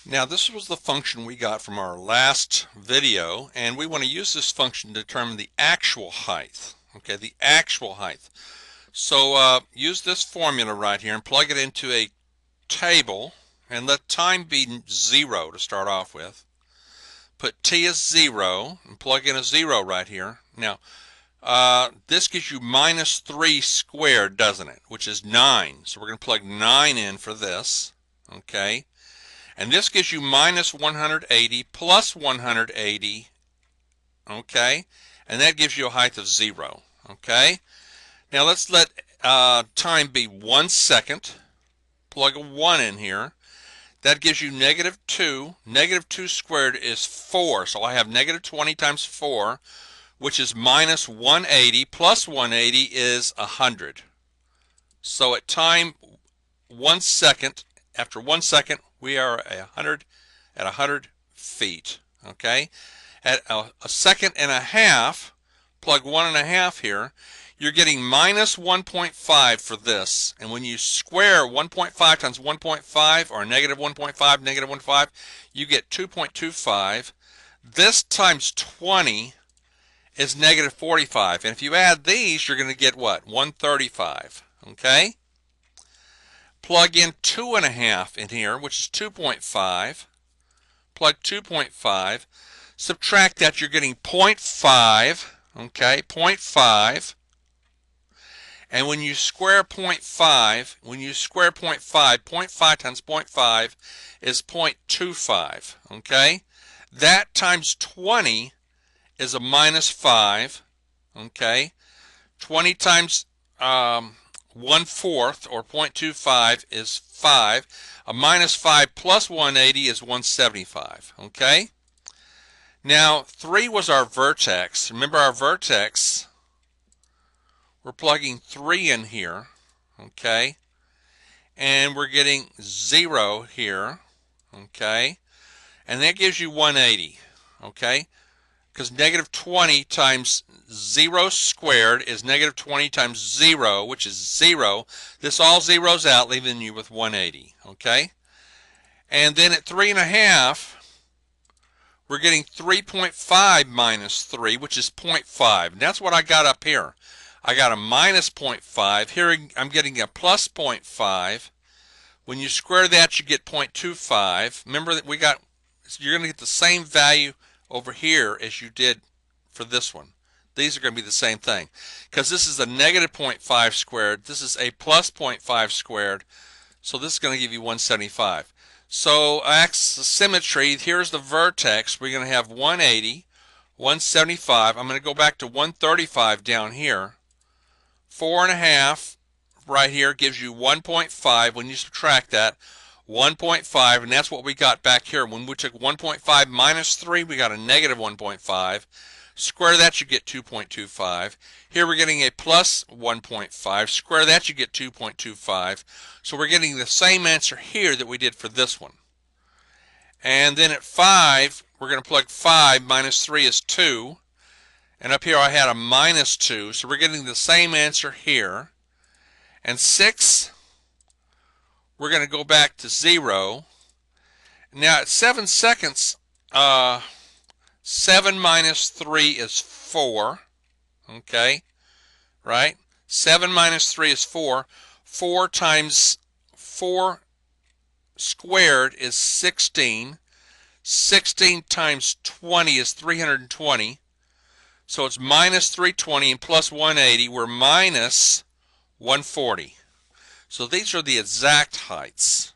Now this was the function we got from our last video, and we want to use this function to determine the actual height. Okay, the actual height. So use this formula right here and plug it into a table and let time be 0 to start off with. Put t as 0 and plug in a 0 right here. Now this gives you minus 3 squared, doesn't it? Which is 9. So we're going to plug 9 in for this. Okay. And this gives you minus 180 plus 180, okay? And that gives you a height of 0, okay? Now let's let time be 1 second. Plug a 1 in here. That gives you negative 2. Negative 2 squared is 4. So I have negative 20 times 4, which is minus 180 plus 180 is 100. So at time 1 second, after 1 second, we are at 100 feet. Okay, at a second and a half, plug 1.5 here, you're getting minus 1.5 for this. And when you square 1.5 times 1.5, or negative 1.5, negative 1.5, you get 2.25. This times 20 is negative 45. And if you add these, you're going to get what? 135. Okay? Plug in 2.5 in here, which is 2.5. Plug 2.5. Subtract that, you're getting 0.5. Okay, 0.5. And when you square 0.5, 0.5 times 0.5 is 0.25. Okay? That times 20 is a minus 5. Okay? 20 times 1/4, or 0.25, is 5. A minus 5 plus 180 is 175. Okay? Now, 3 was our vertex. Remember our vertex, we're plugging 3 in here. Okay? And we're getting 0 here. Okay? And that gives you 180. Okay? Because negative 20 times 0 squared is negative 20 times 0, which is 0. This all zeroes out, leaving you with 180. Okay? And then at 3.5, we're getting 3.5 minus 3, which is 0.5. And that's what I got up here. I got a minus 0.5. Here I'm getting a plus 0.5. When you square that, you get 0.25. Remember that you're going to get the same value over here as you did for this one. These are going to be the same thing, because this is a negative 0.5 squared, this is a plus 0.5 squared, so this is going to give you 175. So axis symmetry, here's the vertex. We're going to have 180, 175. I'm going to go back to 135 down here. 4.5 right here gives you 1.5. When you subtract that, 1.5, and that's what we got back here. When we took 1.5 minus 3, we got a negative 1.5. Square that, you get 2.25. Here we're getting a plus 1.5. Square that, you get 2.25. So we're getting the same answer here that we did for this one. And then at 5, we're going to plug 5 minus 3 is 2. And up here I had a minus 2. So we're getting the same answer here. And 6, we're going to go back to 0. Now at 7 seconds, 7 minus 3 is 4. Okay, right? 7 minus 3 is 4. 4 times 4 squared is 16. 16 times 20 is 320. So it's minus 320 and plus 180. We're minus 140. So these are the exact heights.